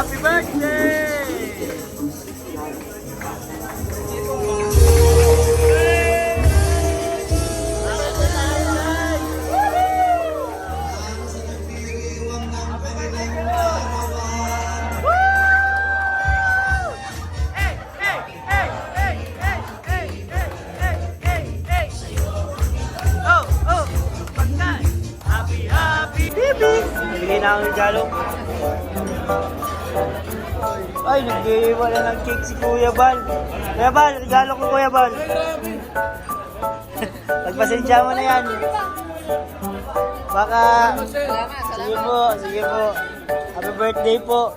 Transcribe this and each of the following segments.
Happy birthday! Bigay na ang regalo. Ay, nag-iwala ng cake si Kuya Bal. Kuya Bal, regalo ko Kuya Bal. Pagpasensya mo na yan. Baka... Sige po, sige po. Happy birthday po.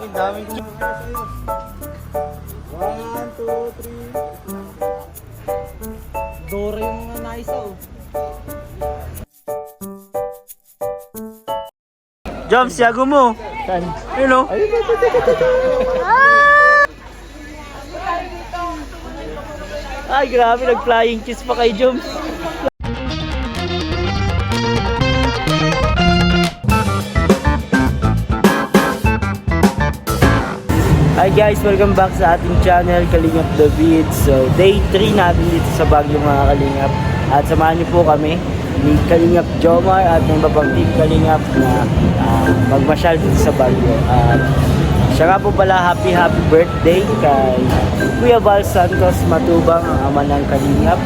Ang daming cake. 1, 2, 3. Dora yung mga naisaw. Jom, siyago mo. Saan? Hello. Ay, grabe. Nag-flying kiss pa kay Joms. Hi guys, welcome back sa ating channel, Kalingap David. So, day 3 natin dito sa Baguio mga Kalingap. At samahan niyo po kami ni Kalingap Jomar at ng babang team Kalingap na magmasyal dito sa Baguio. At siya nga po pala, happy birthday kay Kuya Bal Santos Matubang, ang ama ng Kalingap.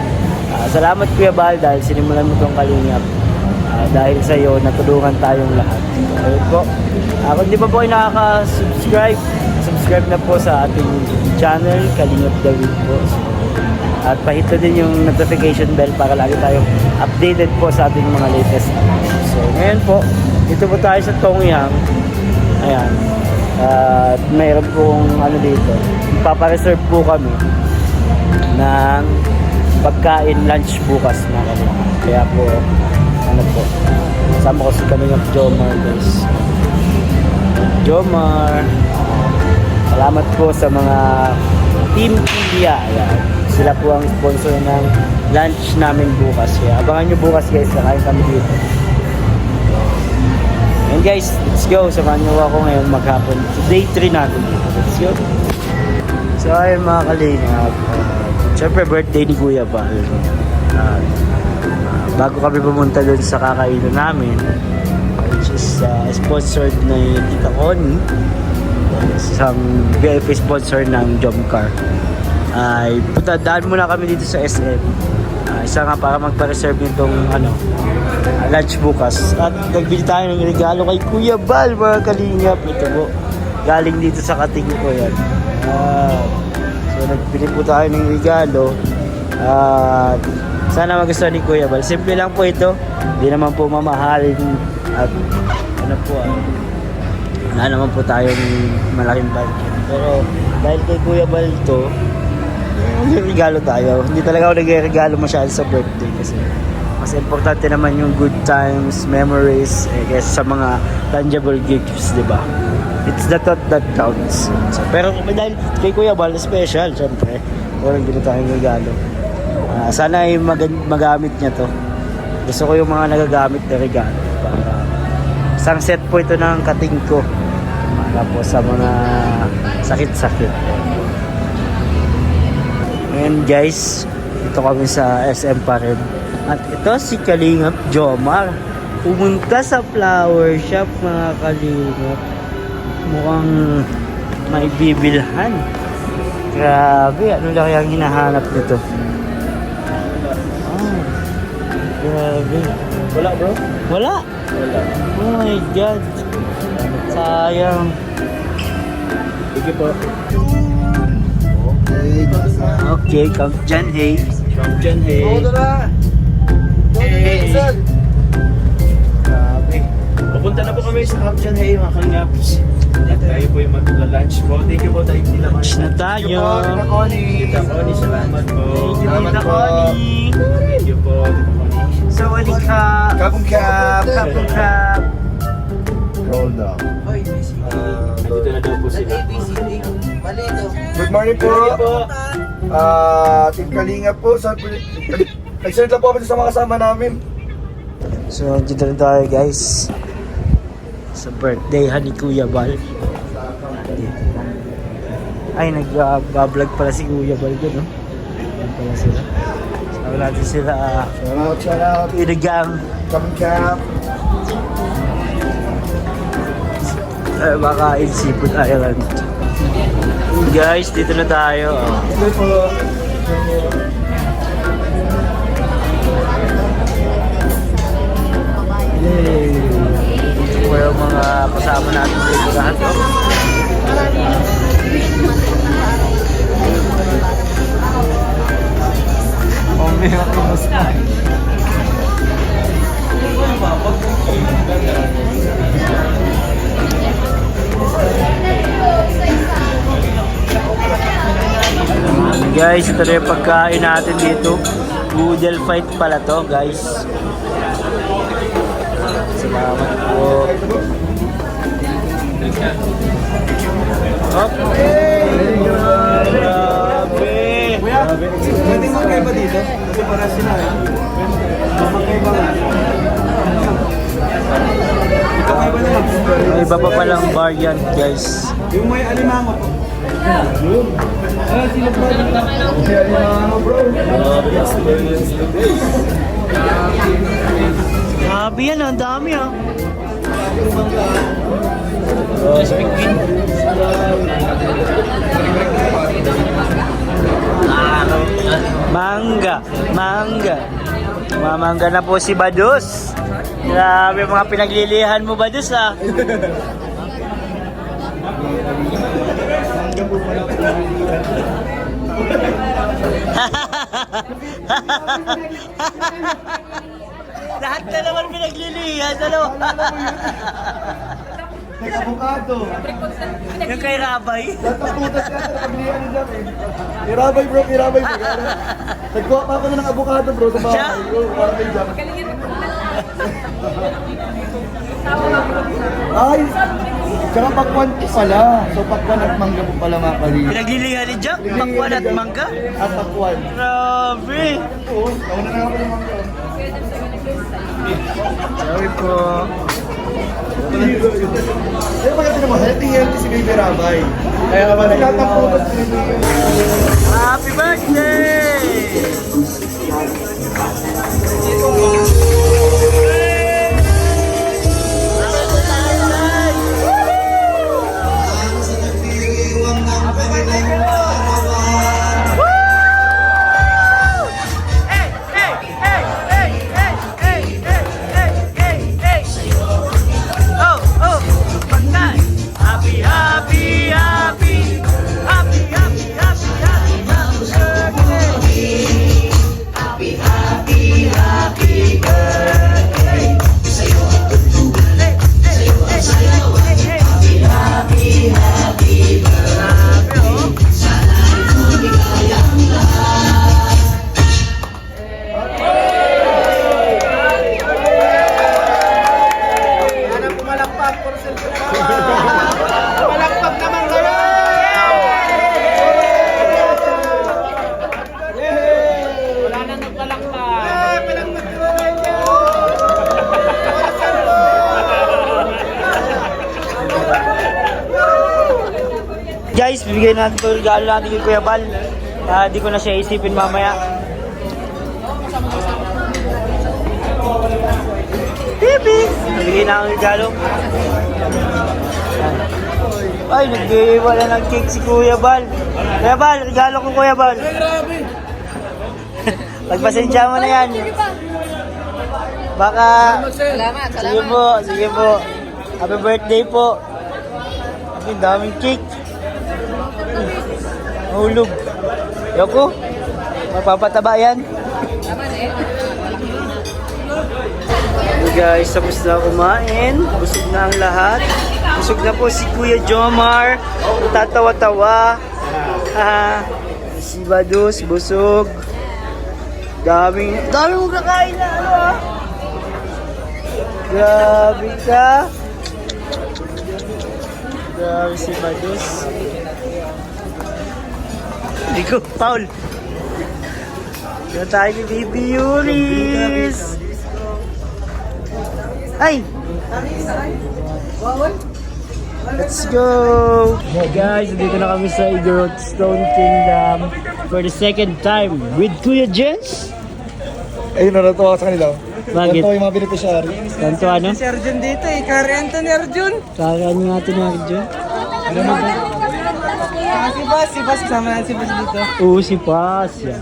Salamat Kuya Bal dahil sinimulan mo itong Kalingap. Dahil sa iyo, natulungan tayong lahat. Ayun po. Kung di pa po kayo nakaka-subscribe, subscribe na po sa ating channel, Kalingap David po. At pahito din yung notification bell para lagi tayong updated po sa ating mga latest updates. So ngayon po, dito po tayo sa Tongyang. Ayan. At mayroon pong ano dito, papareserve po kami ng pagkain lunch bukas na kami. Kaya po, ano po, kasama ko si Kalingap Jomar guys. Jomar, salamat po sa mga Team Pilya. Ayan. Sila po ang sponsor ng lunch namin bukas. Kaya abangan nyo bukas guys, kakain kami dito. And guys, let's go. Samahan nyo ako ngayon maghapon. So day 3 natin dito. Let's go. So ayun mga Kalingap, syempre birthday ni Kuya Bal. Bago kami pumunta dun sa kakainan namin, which is sponsored na yung Tita Connie, isang VIP sponsor ng Jomcar, ay daan muna kami dito sa SM. Isa nga para magpa-reserve nitong lunch bukas. At nagbili tayo ng regalo kay Kuya Bal mga Kalingap. Ito po, galing dito sa Kating ko yan. So nagbili po tayo ng regalo. Sana magustuhan ni Kuya Bal. Simple lang po ito. Hindi naman po mamahalin. At ano po, wala naman po tayong malaking budget. Pero dahil kay Kuya Bal ito, regalo tayo. Hindi talaga ako nag-regalo masyado sa birthday kasi mas importante naman yung good times, memories, kaysa sa mga tangible gifts, di ba? It's the thought that counts. So, pero dahil kay Kuya Bal special, syempre, walang gino tayong regalo. Sana ay magamit niya to. Gusto ko yung mga nagagamit na regalo. Isang set po ito ng Kating ko para po sa mga sakit-sakit. And guys, ito kami sa SM pa rin. At ito si Kalingap Jomar. Pumunta sa flower shop mga Kalingap. Mukhang may bibilhan. Grabe, ano lang kayang hinahanap nito? Oh, grabe. Wala bro? Wala? Wala. Oh my God. Sayang. Sige po. Okay, come dyan, hey. Come dyan, hey. Hey. Grabe. Pupunta na po kami sa Come dyan, hey mga Kalingap. At tayo po yung mag-lunch po. Thank you po tayo nila. Lunch na tayo. Tita Connie, salamat po. Thank you, Tita Connie. Thank you po, Tita Connie. So, wali ka. Kapong cap. Kapong kap. Roll down. Nandito na daw po sila. Good morning po. Thank you po. Team Kalingap po. Nag-send lang po kami sa mga kasama namin. So, dito na tayo guys sa birthday ni Kuya Bal. Ay, nag-vlog pala si Kuya Bal dun, no? Yan pala sila. Sama natin sila, Shout out. Inigang. Come Cap. Makain Seafood Island. Guys, dito na tayo. Ito po. Yay! Ito po yung mga kasama natin dito lahat. Oh, may makinos na. Guys, ito na yung pagkain natin dito. Boodle fight pala to, guys. Salamat po. Hop! Grabe! Pwede mo kayo ba dito? Kasi para sila. Mamakay ba nga? Ikaw kayo ba naman? May iba pa palang bar yan, guys. Yung may alimango po. Yun. Ah, sino ba? Si alimango bro. Grabe yan, ang dami ah. Oh, speaking. Mangga, mangga. Mamangga na po si Badus. Grabe mga pinaglilihan mo, Badus ah. Lahat na naman pinaglilihan, ano? May avocado. Yung kay Rabay. Nataputas ka sa pabilihan nila eh. Kirabay bro, kirabay bro. Nagkuha pa ako na ng avocado bro sa Siya? bahay. Bro, para may jam. Ay! Tsaka pakwan po pala. So pakwan at mangga po pala mga kalina. Pinaglilihan ni Jack, pakwan at mangga. At pakwan. Grabe. Oo, nauna na ako ng mangga. Sorry po. Kaya pagkatid mo, healthy si Baby Rabay. Kaya ba nagtatamputas din niya? Happy birthday! Guys, bibigyan natin ito regalo natin kay Kuya Bal. Di ko na siya isipin mamaya. Bibi! Bibigyan na ang regalo. Ay, nag-iwala ng cake si Kuya Bal. Kuya Bal, regalo ko Kuya Bal. Ay, grabe! Pagpasensya mo na yan. Baka... Salamat, Sige po, sige po. Happy birthday po. Ang daming cake. Mahulog. Yoko, magpapataba yan. Hey guys, tapos na kumain. Busog na ang lahat. Busog na po si Kuya Jomar. Tatawa-tawa. Si Badus, busog. Daming mong kakain na ano ah. Grabe ka. Grabe si Badus. Digo, Paul. Dito tayo ni Baby Yuris. Ay, Let's go! Hey guys, dito na kami sa Igorot Stone Kingdom for the second time with Kuya Jens. Ayun, natuwa ako sa kanila. Bakit? Natuwa yung mga beneficiary. Tanto ano? Si Arjun dito eh. Kari Anthony Arjun. Kakaan nga ito na Arjun. Si Bas. Kasama natin si Bas dito. Oo, si Paz. Yan.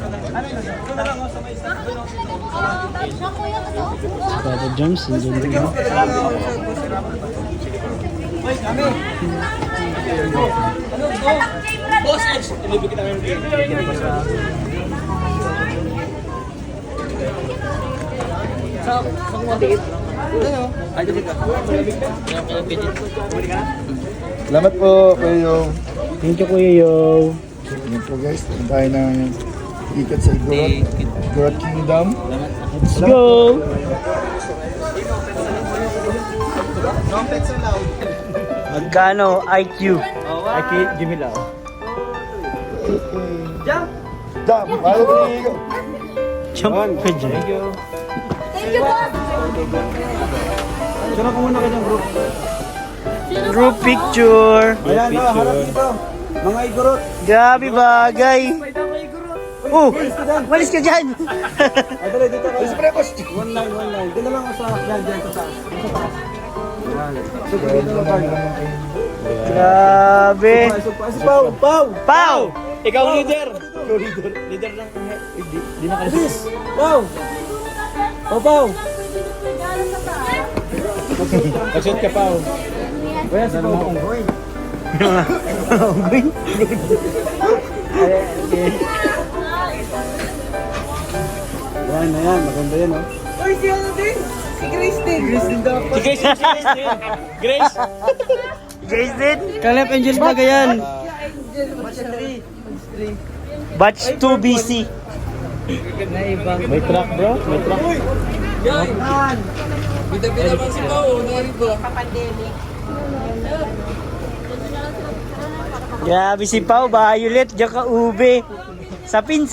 Papa James, nandiyan din. Salamat po, Kuya Yo. Thank you, Kuya Yo. Ayan po guys, tayo ng ikot sa Igorot Kingdom. Let's go! Magkano IQ? IQ, Jimila. Jump! Malo po yung Jump ka dyan. Thank you, boss. Diyan ako muna kanyang group. Group picture. Ayan na, harap dito. Mga Igorot. Grabe bagay. Oh, walis ka dyan. Ay, dali dito kayo. Siyempre, boss. One line. Doon na lang ako sa dyan sa taas. Sa taas. Ayan. Super dito na tayo. Grabe. Si Pau! Pau! Ikaw leader! Leader ng... Di na kayo. Please! Pau! Pau! Pag-shoot ka pa. Kaya si Pau Onggoy. Onggoy? Ayan. Maganda yan, oh. Uy, si ano din? Si Grace din. Grace din dapat. Si Grace. Grace. Grace din? Kalep Angels ba yan? Batch 2 BC. May truck bro? May truck. Bida-bida ba si Pao? Narito. Grabe si Pau, violet, diyan ka ube. Sapin.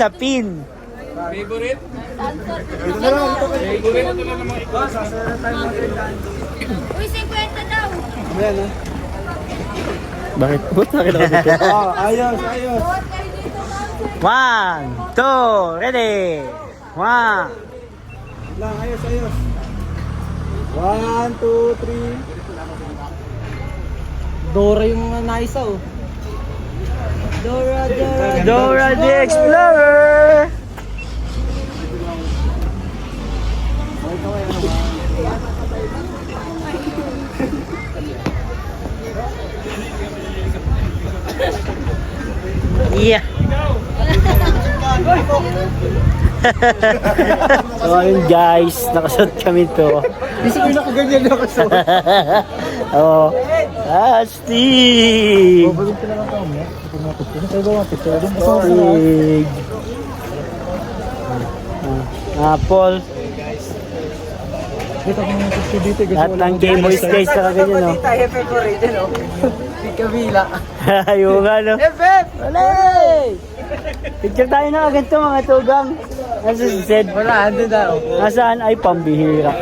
Favorite? Ito na lang, ito kayo. Uy, 50 daw. Ayan, ah. Bakit? Ba't nakita ko dito? Ayos. Bawat kayo dito, ma'am. 1, 2, ready. 1. Lang, ayos. 1, 2, 3. Dora yung mga naisa oh. Dora the Explorer. Yeah. So ayun guys, nakasuot kami to. Isa ko nakaganyan na ako sa... Oh, Steve. Balik ka na lang kami. Ito ba mga picture? Sig. Apple. Dito ako mga picture dito. Lahat ng Game Boys guys na kaganyan, no? Tayo favorite din oh. Si Kabila. Yung nga, no? FF! Walay! Picture tayo na ganito mga tugang. Nasa si Zed. Wala, andun daw. Nasaan ay pambihira.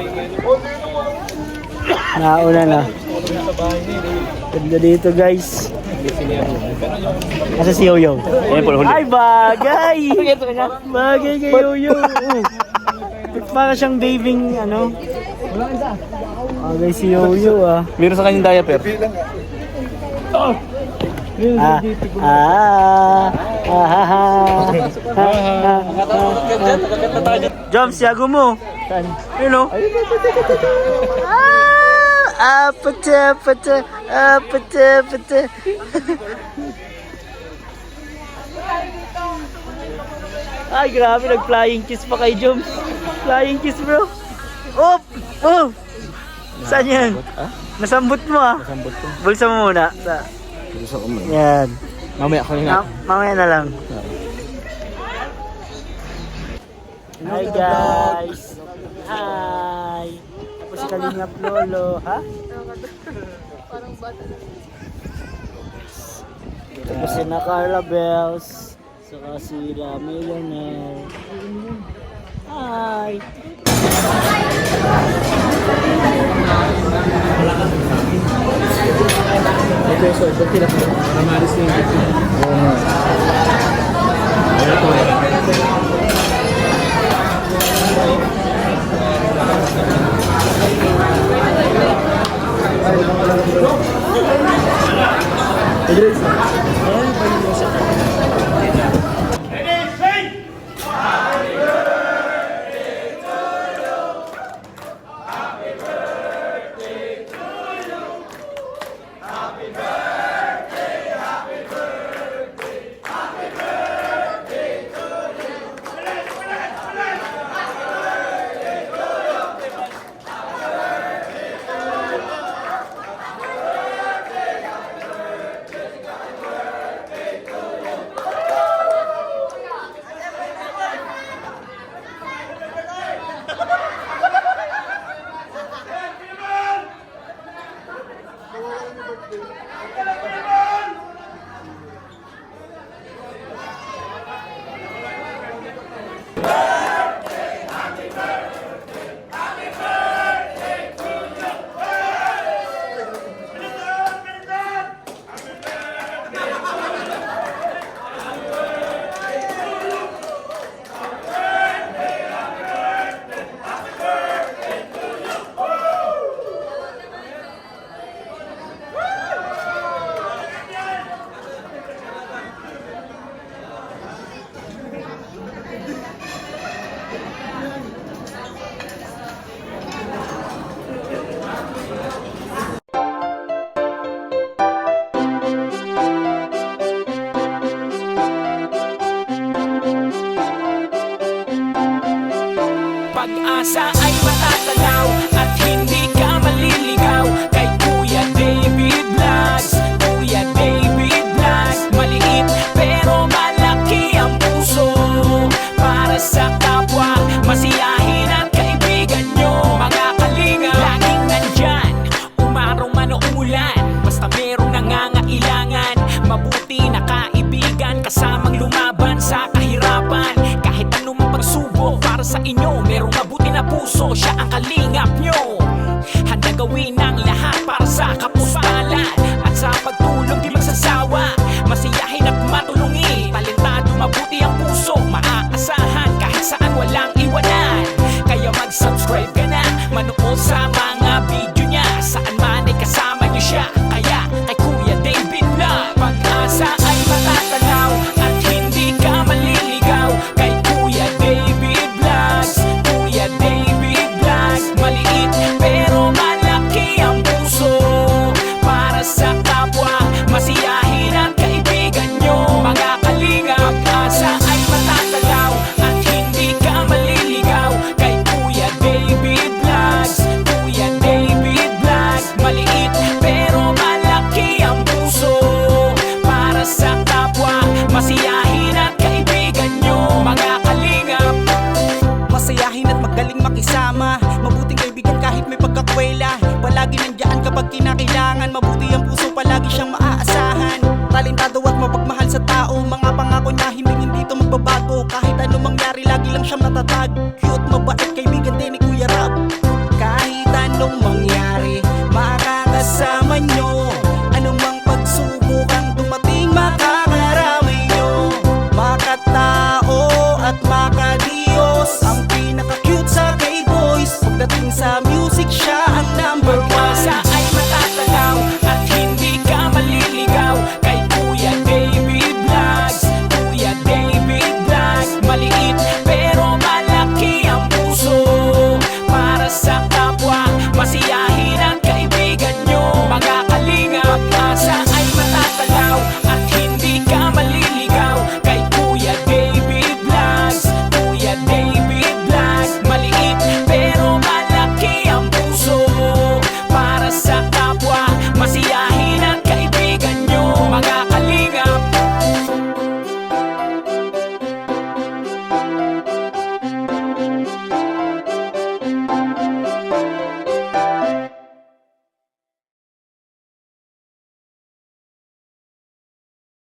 Nauna na. Ganda dito guys. Nasa si Yoyo. Ay bagay! Bagay kay Yoyo. Para siyang babying ano. Bagay si Yoyo ah. Meron sa kanyang diaper. Joms, yago mo. Yun o. Apata. Ay, grabe, nag-flying kiss pa kay Joms. Flying kiss, bro. Oh! Saan yan? Nasambot mo ah. Nasambot ko. Bulsa mo muna. Gusto ko man. Yan. Mamaya ako na. Mamaya na lang. Hi guys! Hi! Tapos Kalingap Lolo, ha? Tapos si na Carla Bells, saka si La Millionaire. Hi! Ito yung sword, pagkila ko. Para maalis na yung Pag-asa ay matatanaw at hindi ka maliligaw kay Kuya David Vlogs. Kuya David Vlogs, maliit pero malaki ang puso para sa kapwa, masiyahin at kaibigan nyo. Mga kalinga, laging nandyan, umaraw man o umulan, basta merong nangangailangan. Mabuti na kaibigan, kasamang lumaban sa kahirapan. Kahit anong pagsubok para sa inyo, merong mabuti na puso, siya ang kalingap nyo. Handa gawin ang lahat para sa kapustalan at sa pagtulong di magsasawa, masiyahin at matulungin. Talentado, mabuti ang puso, maaasahan kahit saan walang iwanan. Kaya mag-subscribe ka na, manood sa mga video niya, saan man ay kasama niyo siya. Kaya kay Kuya David Vlog, pag-asa ay matatanaw at hindi ka maliligaw kay Kuya David Vlogs. Kuya David Vlogs, maliit pero malaki ang puso para sa kapwa, masiyahin at kaibigan nyo. Mga kalinga, pag-asa ay matatanaw at hindi ka maliligaw kay Kuya David Vlogs. Kuya David Vlogs, maliit pero malaki ang puso para sa kapwa, masiyahin at kaibigan nyo. Mga kalingap, masayahin at magaling makisama, mabuting kaibigan kahit may pagkakwela. Palagi nandiyan kapag kinakailangan, mabuti ang puso, palagi siyang maaasahan. Talentado at mapagmahal sa tao, mga pangako niya hindi to magbabago. Kahit anong mangyari, lagi lang siyang matatag.